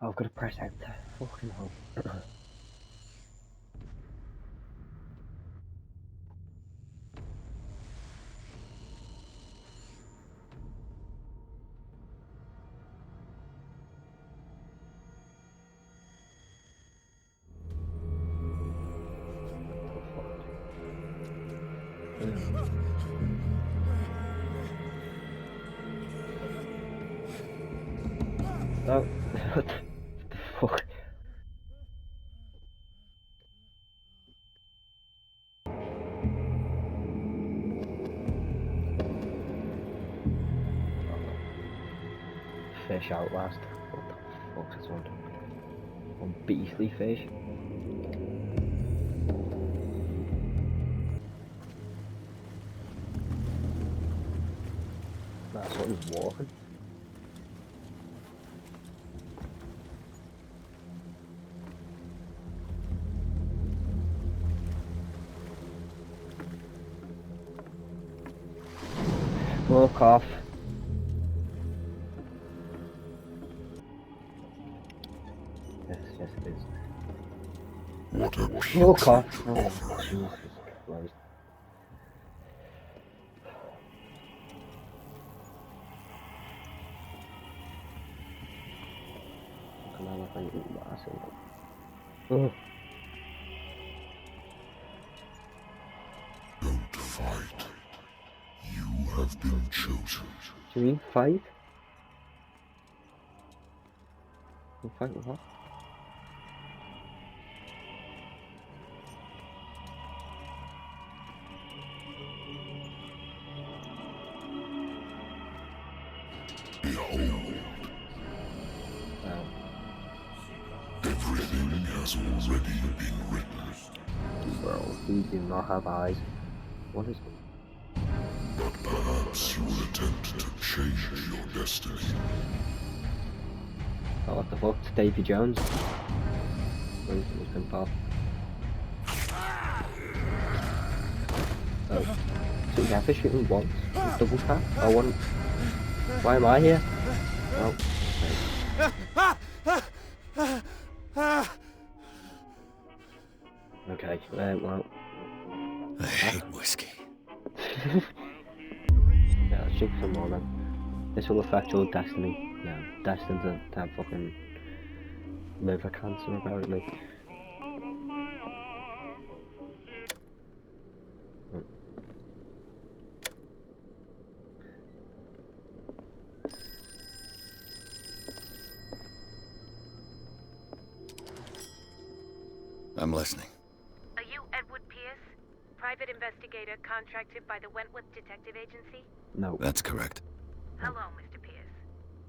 Oh, I've got to press enter. Fucking hell. Oh, what the fuck? Fish Outlast. What the fuck is on? On beastly fish. Nah, something's walking. Walk off. Yes, yes it is. What a Walk off. putrid Oh, offering. Jesus Christ. Fucking hell, I think it's massive. Oh, Don't fight. You have been chosen. do you mean fight? You fight with what? Behold, Oh. everything has already been written. Bro, we do not have eyes. What is it? But perhaps you will attempt to change your destiny. Oh, what the fuck? It's Davy Jones. Where's his pin pal? Oh. So you have to shoot him once? With double tap? I want. Why am I here? Oh. Okay, well. I hate whiskey. Yeah, let's drink some more then. This will affect your destiny. Yeah, destined to have fucking liver cancer apparently. I'm listening. Are you Edward Pierce? Private investigator contracted by the Wentworth Detective Agency? No. That's correct. Hello, Mr. Pierce.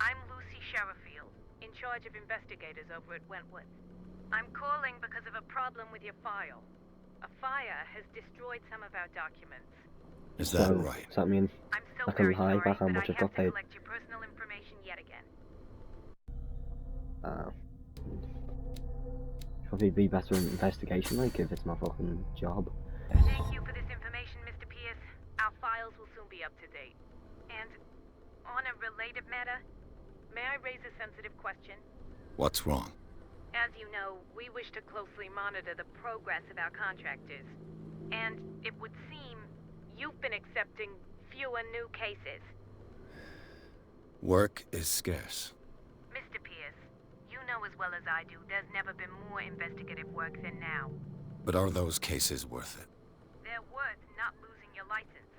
I'm Lucy Sherifield, in charge of investigators over at Wentworth. I'm calling because of a problem with your file. A fire has destroyed some of our documents. Is that So, right? does that mean I'm so I can very lie sorry, about how but I much I have got to paid? collect your personal information yet again. Probably be better in investigation, like, if it's my fucking job. Thank you for this information, Mr. Pierce. Our files will soon be up to date. And on a related matter, may I raise a sensitive question? What's wrong? As you know, we wish to closely monitor the progress of our contractors. And it would seem you've been accepting fewer new cases. Work is scarce. Mr. Pierce, you know as well as I do there's never been more investigative work than now. But are those cases worth it? They're worth not losing your license.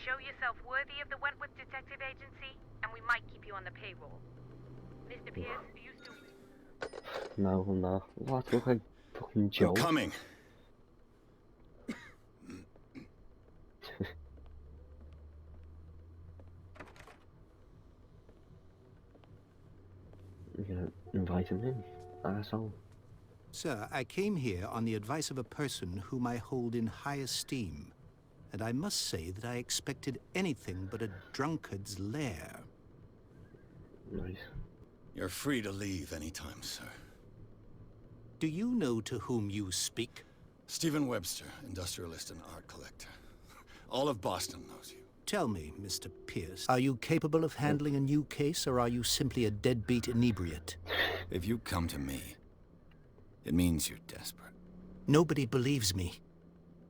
Show yourself worthy of the Wentworth Detective Agency, and we might keep you on the payroll. Mr. Pierce, do you still... No, I'm not. What? Look like fucking Joe. I'm coming. You're gonna invite him in, asshole. Sir, I came here on the advice of a person whom I hold in high esteem. And I must say that I expected anything but a drunkard's lair. Nice. You're free to leave anytime, sir. Do you know to whom you speak? Stephen Webster, industrialist and art collector. All of Boston knows you. Tell me, Mr. Pierce, are you capable of handling a new case, or are you simply a deadbeat inebriate? If you come to me, it means you're desperate. Nobody believes me.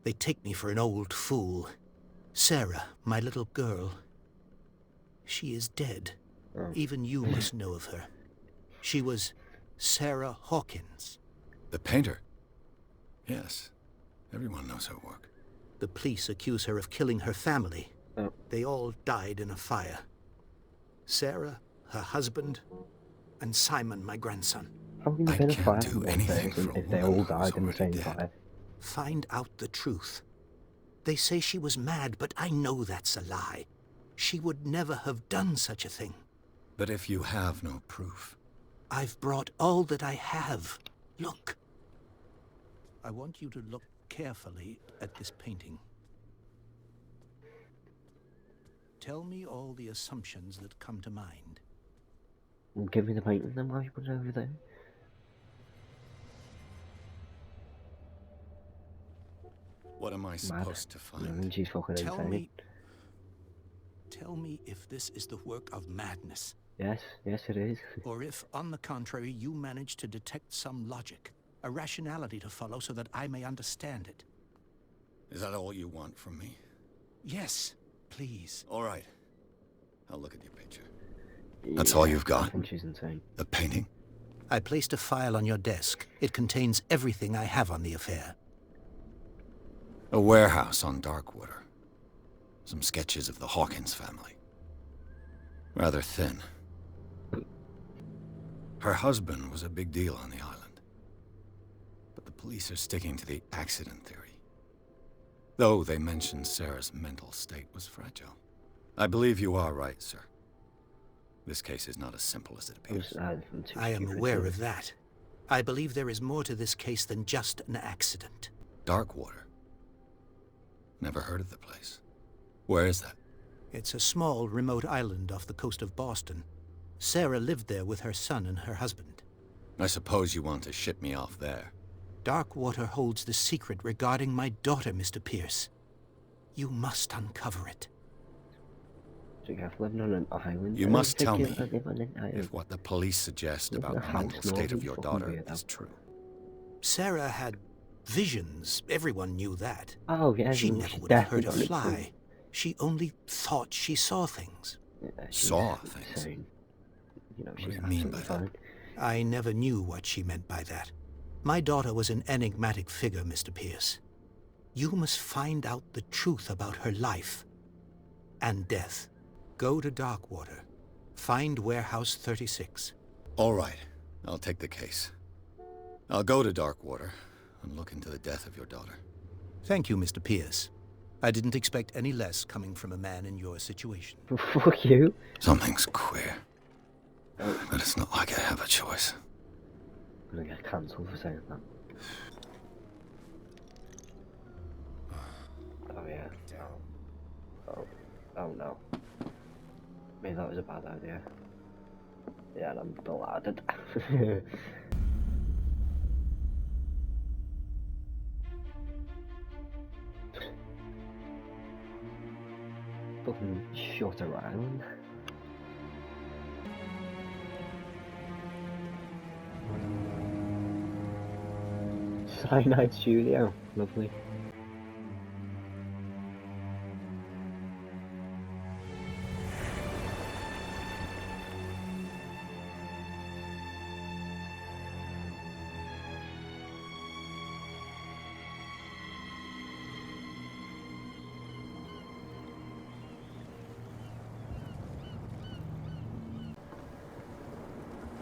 They take me for an old fool. Sarah, my little girl, she is dead. Even you must know of her. She was Sarah Hawkins. The painter? Yes. Everyone knows her work. The police accuse her of killing her family. They all died in a fire. Sarah, her husband, and Simon, my grandson. How can you I been a can't fire do from one anything person for a if they woman all who was died in the already same dead? fire? Find out the truth. They say she was mad, but I know that's a lie. She would never have done such a thing. But if you have no proof... I've brought all that I have. Look. I want you to look carefully at this painting. Tell me all the assumptions that come to mind. Well, give me the painting then, why you put it over there? What am I supposed to I mean, find? she's fucking insane. Tell me if this is the work of madness. Yes, yes it is. Or if, on the contrary, you manage to detect some logic, a rationality to follow so that I may understand it. Is that all you want from me? Yes, please. All right. I'll look at your picture. That's all you've got? I think she's insane. The painting? I placed a file on your desk. It contains everything I have on the affair. A warehouse on Darkwater. Some sketches of the Hawkins family. Rather thin. Her husband was a big deal on the island. But the police are sticking to the accident theory. Though they mentioned Sarah's mental state was fragile. I believe you are right, sir. This case is not as simple as it appears. I am aware of that. I believe there is more to this case than just an accident. Darkwater? Never heard of the place. Where is that? It's a small, remote island off the coast of Boston. Sarah lived there with her son and her husband. I suppose you want to ship me off there. Darkwater holds the secret regarding my daughter, Mr. Pierce. You must uncover it. So you have living on an island. You must tell me if if what the police suggest Live in about a the house mental state of north, your fucking daughter weird. is true. Sarah had visions. Everyone knew that. Oh yeah, She she's never would have hurt a definitely fly. She only thought she saw things. Yeah, she's Saw things? insane. You know, What she's do you mean by absolutely that? fine. I never knew what she meant by that. My daughter was an enigmatic figure, Mr. Pierce. You must find out the truth about her life and death. Go to Darkwater. Find Warehouse 36. All right, I'll take the case. I'll go to Darkwater and look into the death of your daughter. Thank you, Mr. Pierce. I didn't expect any less coming from a man in your situation. Fuck you. Something's queer. But it's not like I have a choice. I'm gonna get cancelled for saying that. Oh yeah. Oh no. Maybe that was a bad idea. Yeah, I'm delighted. Fucking Shutter Island. Cyanide Studio, lovely.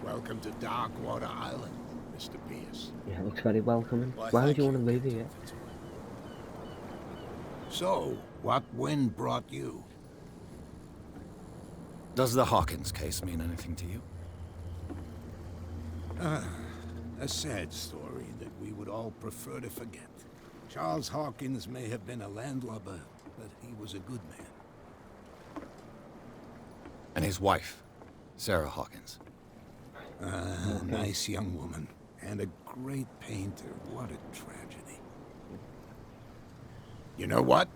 Welcome to Darkwater Island, Mr. Pierce. Yeah, it looks very welcoming. Why, Why would thank you want you. to live here? So, what wind brought you? Does the Hawkins case mean anything to you? A sad story that we would all prefer to forget. Charles Hawkins may have been a landlubber, but he was a good man. And his wife, Sarah Hawkins. A nice young woman, and a great painter. What a tragedy. You know what?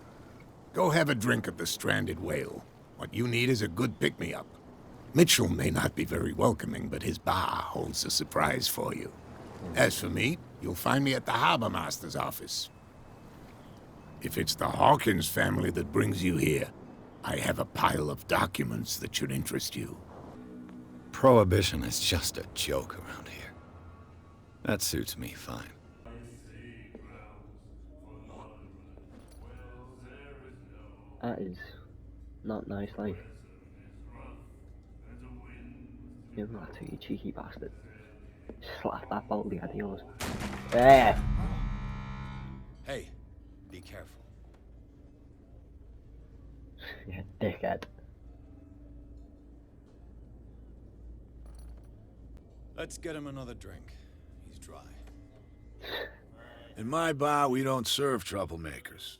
Go have a drink at the Stranded Whale. What you need is a good pick-me-up. Mitchell may not be very welcoming, but his bar holds a surprise for you. As for me, you'll find me at the Harbor Master's office. If it's the Hawkins family that brings you here, I have a pile of documents that should interest you. Prohibition is just a joke around here. That suits me fine. That is not nice, like. Give that to you, cheeky bastard. Slap that bolt head of yours. There! Hey, be careful. Yeah, dickhead. Let's get him another drink. He's dry. In my bar, we don't serve troublemakers.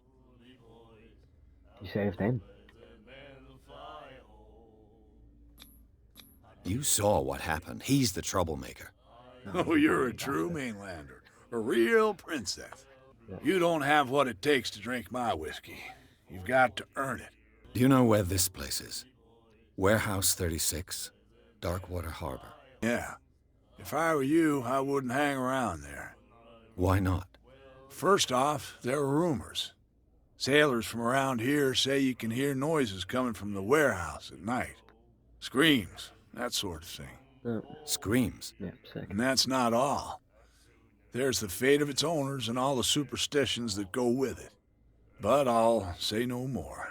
You saved him. You saw what happened. He's the troublemaker. Oh, you're a true mainlander. A real princess. You don't have what it takes to drink my whiskey. You've got to earn it. Do you know where this place is? Warehouse 36, Darkwater Harbor. Yeah. If I were you, I wouldn't hang around there. Why not? First off, there are rumors. Sailors from around here say you can hear noises coming from the warehouse at night. Screams, that sort of thing. Screams. Yeah, sick. And that's not all. There's the fate of its owners and all the superstitions that go with it. But I'll say no more.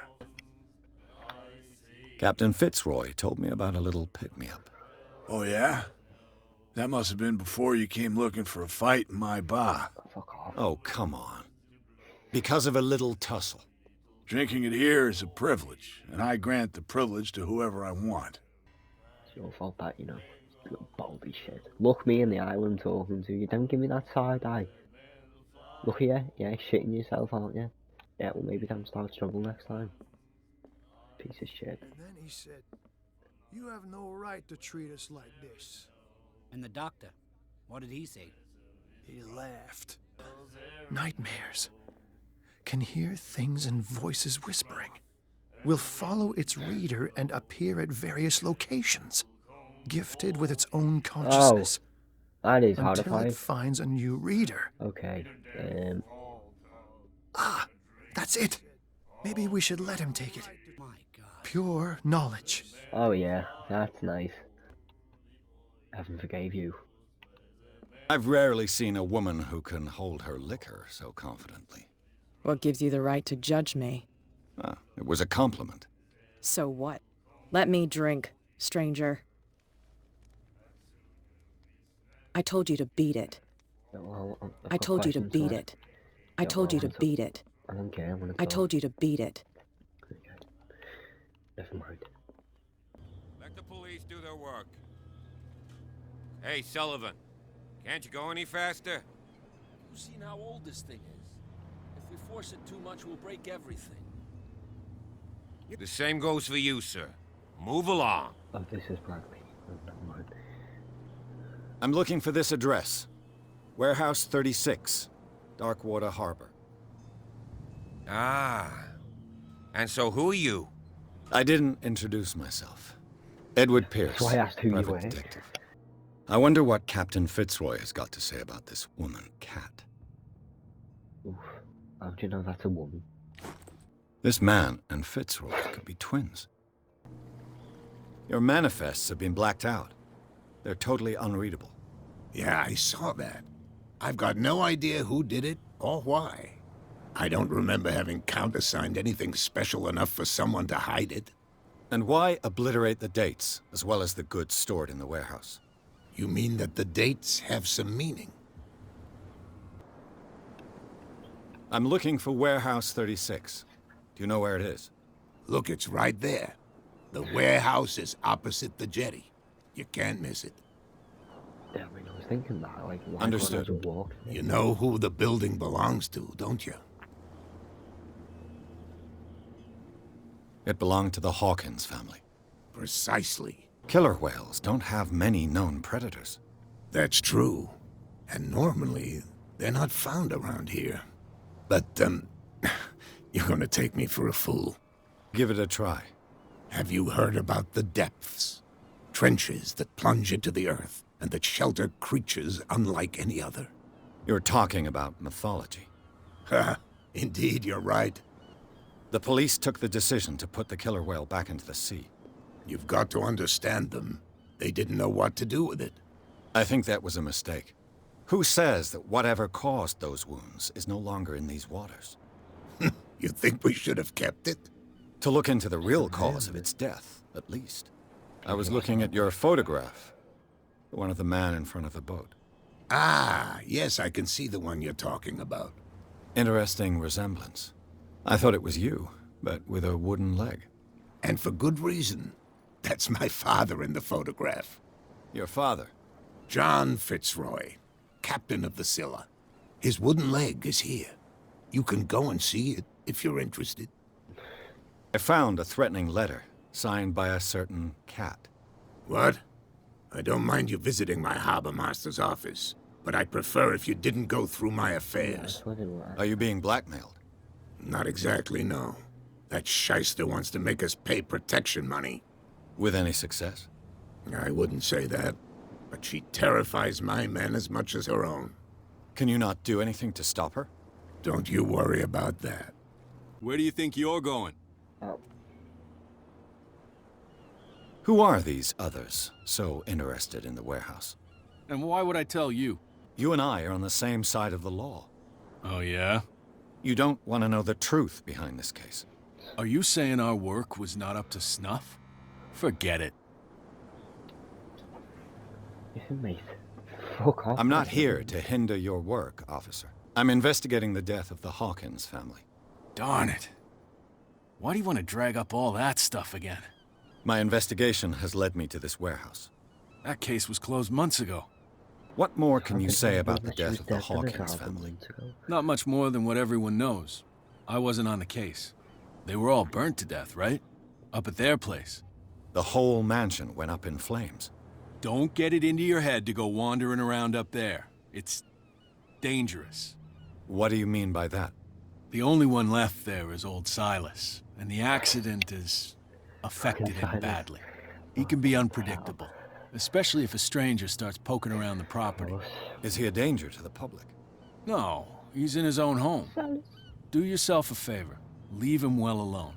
Captain Fitzroy told me about a little pick-me-up. Oh, yeah? That must have been before you came looking for a fight in my bar. Fuck off. Oh, come on. Because of a little tussle. Drinking it here is a privilege, and I grant the privilege to whoever I want. It's your fault that, you know, little baldy shit. Look me in the eye when I'm talking to you. Don't give me that side eye. Look here, yeah, shitting yourself, aren't you? Yeah, well maybe don't start trouble next time. Piece of shit. And then he said, "You have no right to treat us like this." And the doctor, what did he say? He laughed. Nightmares. Can hear things and voices whispering. Will follow its reader and appear at various locations. Gifted with its own consciousness. That is until horrifying. it finds a new reader. Okay, Ah, that's it. Maybe we should let him take it. My God. Pure knowledge. oh yeah, that's nice. Heaven forgave you. I've rarely seen a woman who can hold her liquor so confidently. What gives you the right to judge me? Ah, it was a compliment. So what? Let me drink, stranger. I told you to beat it. Well, I've I got told you to questions, beat right? it. I told you to beat it. I don't care when it's I told you to beat it. Okay. Never mind. Let the police do their work. Hey, Sullivan. Can't you go any faster? You've seen how old this thing is. If we force it too much, we'll break everything. The same goes for you, sir. Move along. Oh, this is Bradley. Oh, never mind. I'm looking for this address. Warehouse 36, Darkwater Harbor. Ah. And so who are you? I didn't introduce myself. Edward Pierce, So I asked who you private were. detective. I wonder what Captain Fitzroy has got to say about this woman, Cat. Oof. How do you know that's a woman? This man and Fitzroy could be twins. Your manifests have been blacked out. They're totally unreadable. Yeah, I saw that. I've got no idea who did it or why. I don't remember having countersigned anything special enough for someone to hide it. And why obliterate the dates, as well as the goods stored in the warehouse? You mean that the dates have some meaning? I'm looking for Warehouse 36. Do you know where it is? Look, it's right there. The warehouse is opposite the jetty. You can't miss it. Yeah, I mean, I was thinking that, like, why Understood. can't I just walk? You know who the building belongs to, don't you? It belonged to the Hawkins family. Precisely. Killer whales don't have many known predators. That's true. And normally, they're not found around here. But, You're gonna take me for a fool. Give it a try. Have you heard about the depths? Trenches that plunge into the earth and that shelter creatures unlike any other. You're talking about mythology. Ha! Indeed, you're right. The police took the decision to put the killer whale back into the sea. You've got to understand them. They didn't know what to do with it. I think that was a mistake. Who says that whatever caused those wounds is no longer in these waters? You think we should have kept it? To look into the real cause of its death, at least. I was looking at your photograph. The one of the man in front of the boat. Ah, yes, I can see the one you're talking about. Interesting resemblance. I thought it was you, but with a wooden leg. And for good reason. That's my father in the photograph. Your father? John Fitzroy, captain of the Scylla. His wooden leg is here. You can go and see it if you're interested. I found a threatening letter, signed by a certain cat. What? I don't mind you visiting my harbor master's office, but I'd prefer if you didn't go through my affairs. Are you being blackmailed? Not exactly, no. That shyster wants to make us pay protection money. With any success? I wouldn't say that, but she terrifies my men as much as her own. Can you not do anything to stop her? Don't you worry about that. Where do you think you're going? Oh. Who are these others so interested in the warehouse? And why would I tell you? You and I are on the same side of the law. Oh, yeah? You don't want to know the truth behind this case. Are you saying our work was not up to snuff? Forget it. Listen, mate. Fuck off. I'm not here to hinder your work, officer. I'm investigating the death of the Hawkins family. Darn it. Why do you want to drag up all that stuff again? My investigation has led me to this warehouse. That case was closed months ago. What more can you say about the death of the Hawkins family? Not much more than what everyone knows. I wasn't on the case. They were all burnt to death, right? Up at their place. The whole mansion went up in flames. Don't get it into your head to go wandering around up there. It's dangerous. What do you mean by that? The only one left there is old Silas, and the accident has affected him badly. He can be unpredictable, especially if a stranger starts poking around the property. Is he a danger to the public? No, he's in his own home. Do yourself a favor. Leave him well alone.